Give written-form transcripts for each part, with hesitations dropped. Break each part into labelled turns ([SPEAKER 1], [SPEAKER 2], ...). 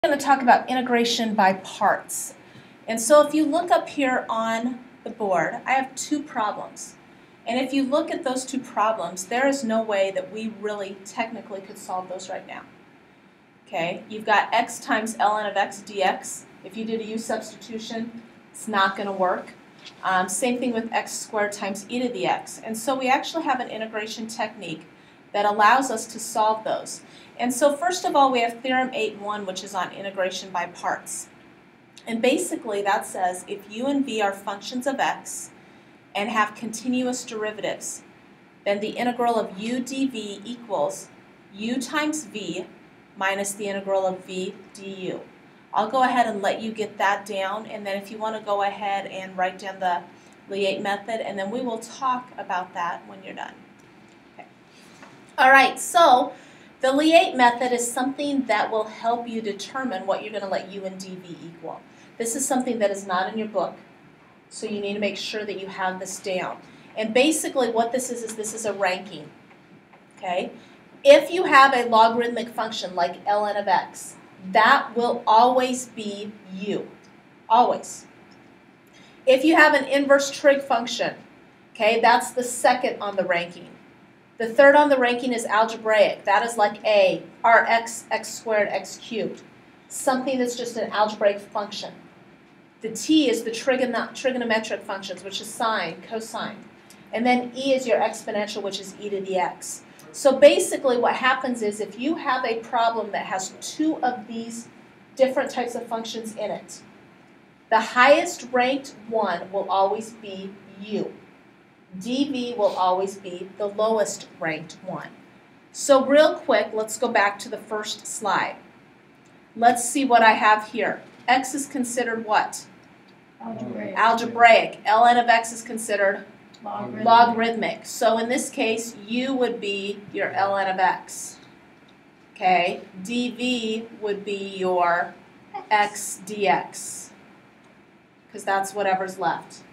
[SPEAKER 1] Going to talk about integration by parts. And so if you look up here on the board, I have two problems. And if you look at those two problems, there is no way that we really technically could solve those right now. Okay, you've got x times ln of x dx. If you did a u substitution, it's not going to work. Same thing with x squared times e to the x. And so we actually have an integration technique that allows us to solve those. And so first of all, we have Theorem 8.1, which is on integration by parts. And basically that says if u and v are functions of x and have continuous derivatives, then the integral of u dv equals u times v minus the integral of v du. I'll go ahead and let you get that down, and then if you want to go ahead and write down the Lie method, and then we will talk about that when you're done. Okay. All right, so the Lie method is something that will help you determine what you're going to let u and dv equal. This is something that is not in your book, so you need to make sure that you have this down. And basically what this is a ranking. Okay? If you have a logarithmic function like ln of x, that will always be u. Always. If you have an inverse trig function, okay, that's the second on the ranking. The third on the ranking is algebraic. That is like a, or x squared, x cubed. Something that's just an algebraic function. The t is the trigonometric functions, which is sine, cosine. And then e is your exponential, which is e to the x. So basically what happens is if you have a problem that has two of these different types of functions in it, the highest ranked one will always be u. dv will always be the lowest ranked one. So real quick, let's go back to the first slide. Let's see what I have here. X is considered what?
[SPEAKER 2] Algebraic.
[SPEAKER 1] Algebraic. ln of x is considered
[SPEAKER 2] Logarithmic.
[SPEAKER 1] logarithmic. So in this case, u would be your ln of x. Okay, dv would be your x dx, because that's whatever's left.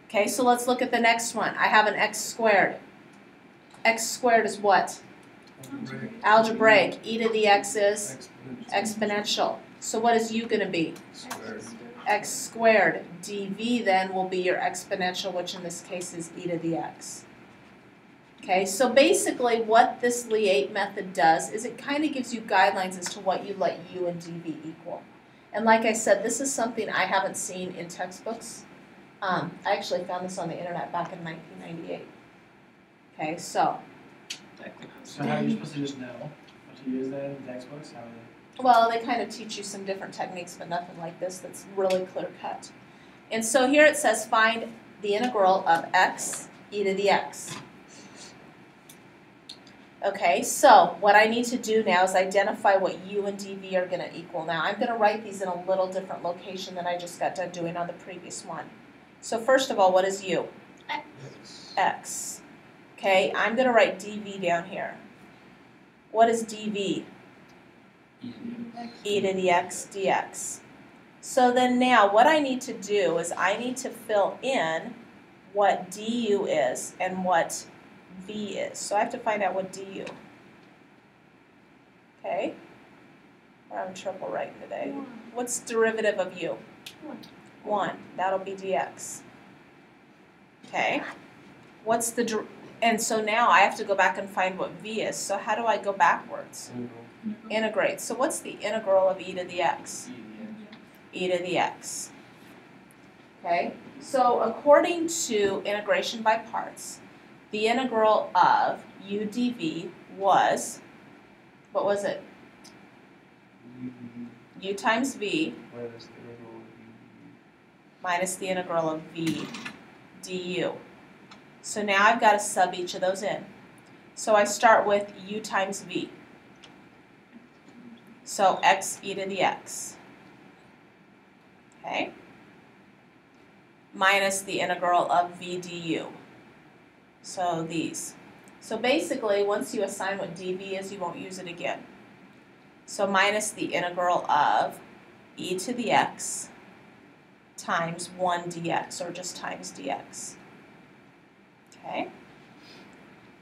[SPEAKER 1] Okay, so let's look at the next one. I have an x squared. X squared is what? Algebraic. E to the x is exponential. So what is u going to be? X squared. dv then will be your exponential, which in this case is e to the x. Okay, so basically what this Lie method does is it kind of gives you guidelines as to what you let u and dv equal. And like I said, this is something I haven't seen in textbooks. I actually found this on the internet back in 1998. Okay, so.
[SPEAKER 3] So how are you supposed to just know what to use that in textbooks? How
[SPEAKER 1] Well, they kind of teach you some different techniques, but nothing like this that's really clear cut. And so here it says find the integral of x e to the x. Okay, so what I need to do now is identify what u and dv are going to equal. Now I'm going to write these in a little different location than I just got done doing on the previous one. So first of all, what is u? X. Okay, I'm going to write dv down here. What is dv? E to the x dx. So then now what I need to do is I need to fill in what du is and what v is. So I have to find out what du. Okay? We're having trouble writing today. What's derivative of u? 1. That'll be dx. Okay? What's the and so now I have to go back and find what v is. So how do I go backwards? Integrate. So what's the integral of e to the x? E to the x. Okay? So according to integration by parts, the integral of u dv was, what was it? U times v minus the integral of v du. So now I've got to sub each of those in. So I start with u times v. So x e to the x. Okay? Minus the integral of v du. So these. So basically, once you assign what dv is, you won't use it again. So minus the integral of e to the x times 1 dx, or just times dx. Okay?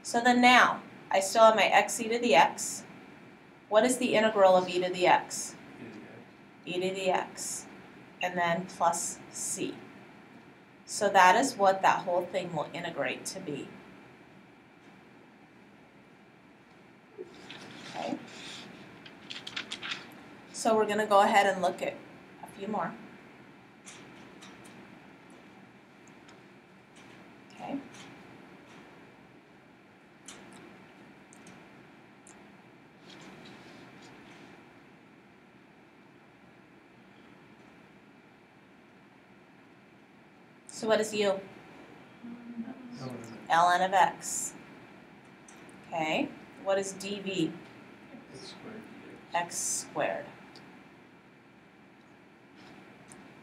[SPEAKER 1] So then now, I still have my x e to the x. What is the integral of e to the x? e to the x, and then plus c. So that is what that whole thing will integrate to be. Okay. So we're going to go ahead and look at a few more. Okay. So what is u? ln of x. Okay. What is dv? X squared.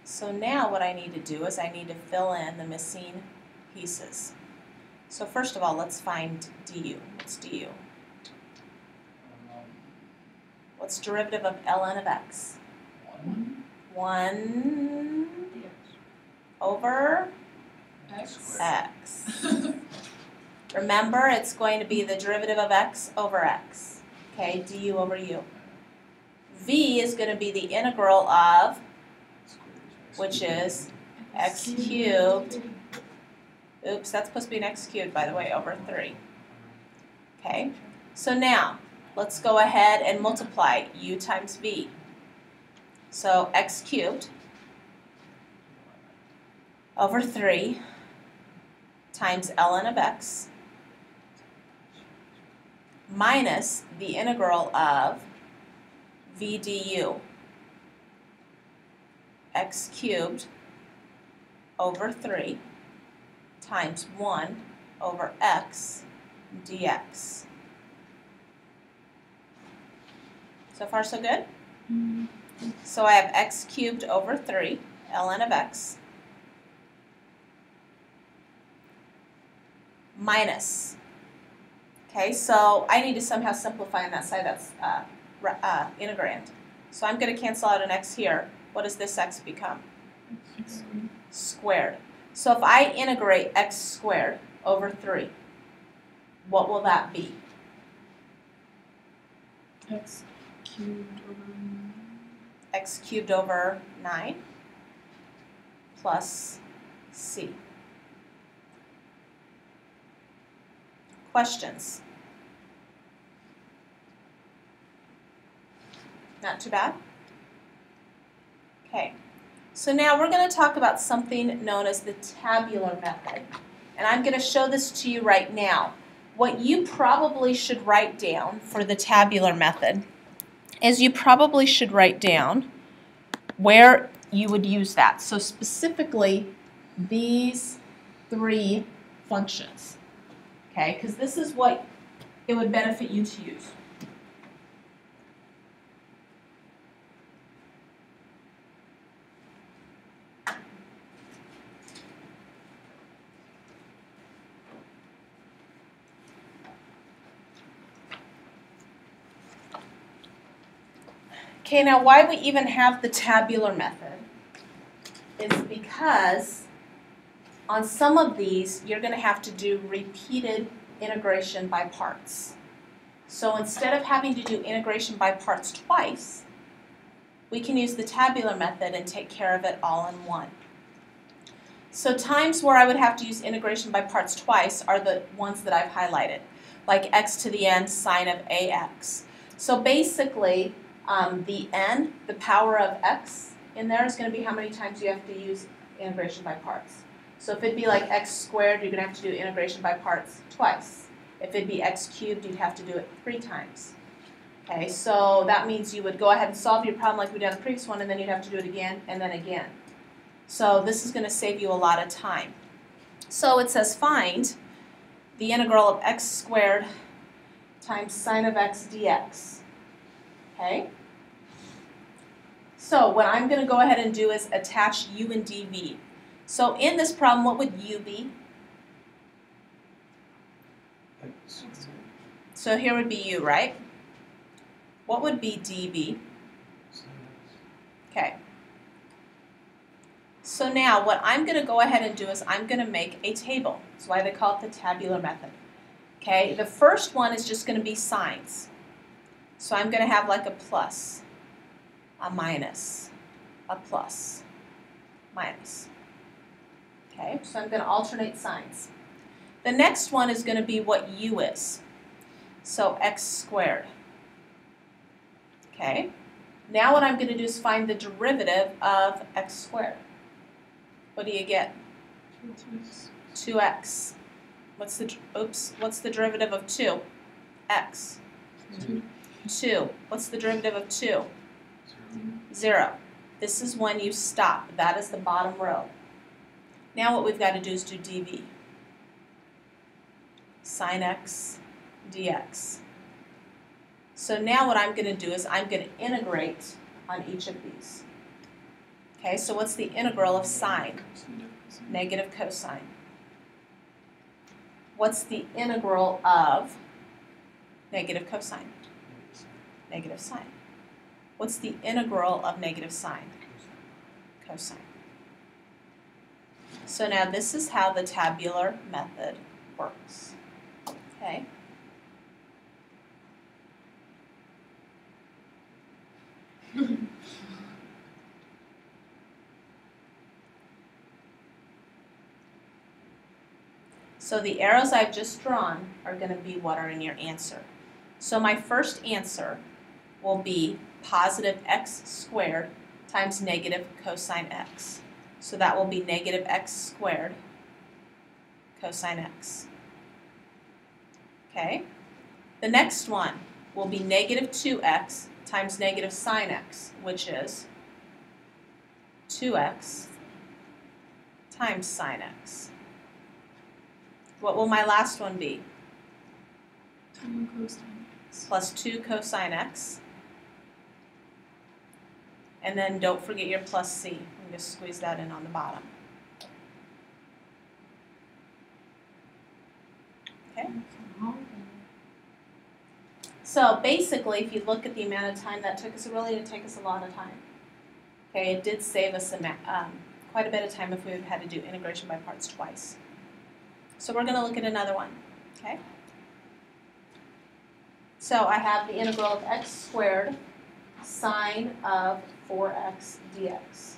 [SPEAKER 1] So now what I need to do is I need to fill in the missing pieces. So first of all, let's find du. What's du? What's derivative of ln of x? 1 over x. Remember, it's going to be the derivative of x over x. Okay, du over u. V is going to be the integral of, which is x cubed. Oops, that's supposed to be an x cubed, by the way, over 3. Okay, so now let's go ahead and multiply u times v. So x cubed over 3 times ln of x minus the integral of v du, x cubed over 3 times 1 over x dx. So far so good? So I have x cubed over 3, ln of x, minus. Okay, so I need to somehow simplify on that side. That's integrand. So I'm going to cancel out an x here. What does this x become? Squared. So if I integrate x squared over 3, what will that be?
[SPEAKER 2] X cubed over 9.
[SPEAKER 1] X cubed over 9 plus c. Questions? Not too bad? Okay, so now we're going to talk about something known as the tabular method. And I'm going to show this to you right now. What you probably should write down for the tabular method is you probably should write down where you would use that. So specifically, these 3 functions. Okay, because this is what it would benefit you to use. Okay, now why we even have the tabular method is because on some of these, you're going to have to do repeated integration by parts. So instead of having to do integration by parts twice, we can use the tabular method and take care of it all in one. So times where I would have to use integration by parts twice are the ones that I've highlighted, like x to the n sine of ax. So basically, the n, the power of x in there is going to be how many times you have to use integration by parts. So if it'd be like x squared, you're going to have to do integration by parts twice. If it'd be x cubed, you'd have to do it 3 times. Okay, so that means you would go ahead and solve your problem like we did on the previous one, and then you'd have to do it again and then again. So this is going to save you a lot of time. So it says find the integral of x squared times sine of x dx. Okay? So what I'm going to go ahead and do is attach u and dv. So in this problem, what would u be? So here would be u, right? What would be dv? Okay. So now what I'm going to go ahead and do is I'm going to make a table. That's why they call it the tabular method. Okay, the first one is just going to be signs. So I'm going to have like a plus a minus, a plus, minus. Okay, so I'm going to alternate signs. The next one is going to be what u is. So x squared. Okay, now what I'm going to do is find the derivative of x squared. What do you get? 2x. What's the derivative of 2? X. 2. What's the derivative of 2? 0. This is when you stop. That is the bottom row. Now what we've got to do is do dv. Sine x dx. So now what I'm going to do is I'm going to integrate on each of these. Okay, so what's the integral of sine? Negative cosine. What's the integral of negative cosine? Negative sine. What's the integral of negative sine? Cosine. So now this is how the tabular method works. Okay. So the arrows I've just drawn are going to be what are in your answer. So my first answer will be positive x squared times negative cosine x. So that will be negative x squared cosine x. Okay? The next one will be negative 2x times negative sine x, which is 2x times sine x. What will my last one be?
[SPEAKER 2] 2 cosine x.
[SPEAKER 1] Plus 2 cosine x. And then don't forget your plus c. I'm just squeeze that in on the bottom. Okay? So basically, if you look at the amount of time that took us, it really didn't take us a lot of time. Okay, it did save us quite a bit of time if we had to do integration by parts twice. So we're going to look at another one. Okay? So I have the integral of x squared sine of 4x dx.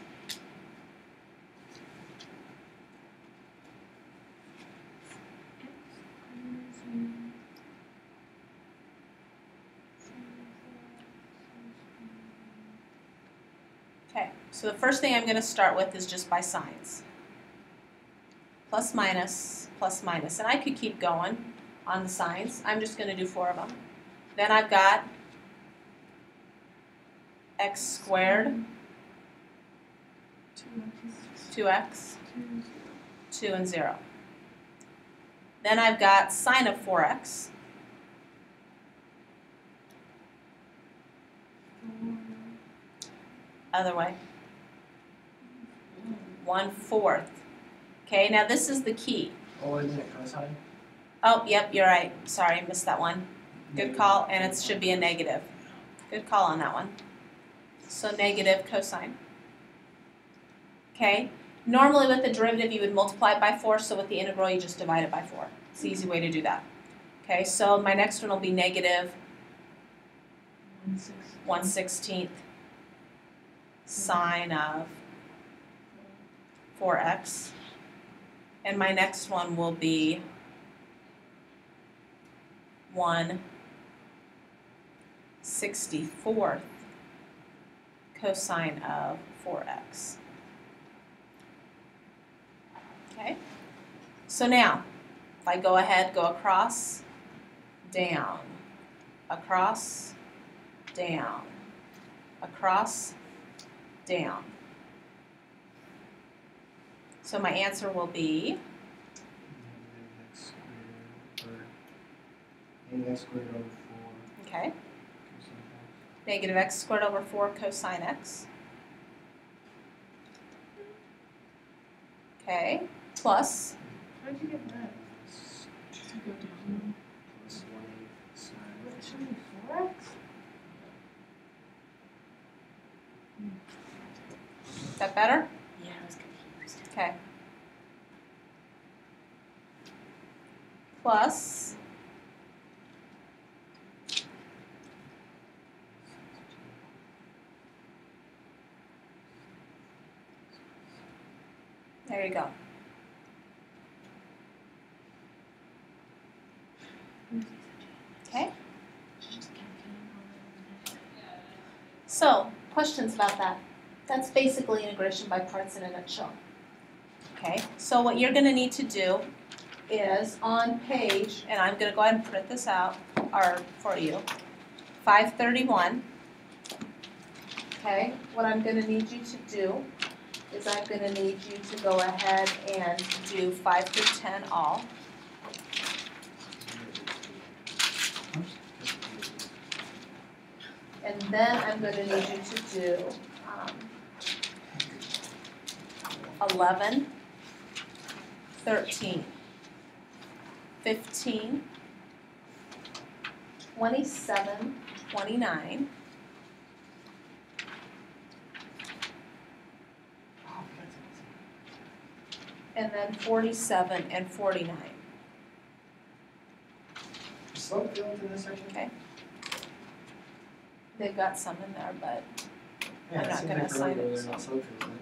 [SPEAKER 1] Okay, so the first thing I'm going to start with is just by signs. Plus minus, and I could keep going on the signs. I'm just going to do 4 of them. Then I've got x squared, 2x, 2 and 0. Then I've got sine of 4x, other way, 1/4. Okay, now this is the key.
[SPEAKER 3] Oh, isn't it cosine?
[SPEAKER 1] Oh, yep, you're right. Sorry, I missed that one. Good call, and it should be a negative. Good call on that one. So negative cosine. Okay, normally with the derivative you would multiply it by 4, so with the integral you just divide it by 4. It's the easy way to do that. Okay, so my next one will be negative 1/16 sine of 4x. And my next one will be 1/64 cosine of 4x. Okay, so now if I go ahead, go across, down, across, down, across, down. So my answer will be
[SPEAKER 3] Negative x squared over 4.
[SPEAKER 1] okay,
[SPEAKER 3] Cosine x.
[SPEAKER 1] negative x squared over 4 cosine x. Okay, plus
[SPEAKER 2] How'd you get that? To go down.
[SPEAKER 3] Plus 1/8 sine.
[SPEAKER 2] What, should be 4x?
[SPEAKER 1] is that better?
[SPEAKER 2] Yeah, I was confused.
[SPEAKER 1] Okay. Plus There you go. Okay? So, questions about that? That's basically integration by parts in a nutshell. Okay, so what you're going to need to do is on page, and I'm going to go ahead and print this out for you, 531. Okay, what I'm going to need you to do is I'm going to need you to go ahead and do 5 through 10 all. And then I'm going to need you to do 11, 13, 15, 27, 29, and then 47 and 49.
[SPEAKER 3] Slope field in this section?
[SPEAKER 1] Okay. They've got some in there, but
[SPEAKER 3] Yeah,
[SPEAKER 1] I'm
[SPEAKER 3] it
[SPEAKER 1] not
[SPEAKER 3] seems
[SPEAKER 1] gonna
[SPEAKER 3] like
[SPEAKER 1] assign
[SPEAKER 3] earlier
[SPEAKER 1] it,
[SPEAKER 3] they're not
[SPEAKER 1] so.
[SPEAKER 3] slope fields,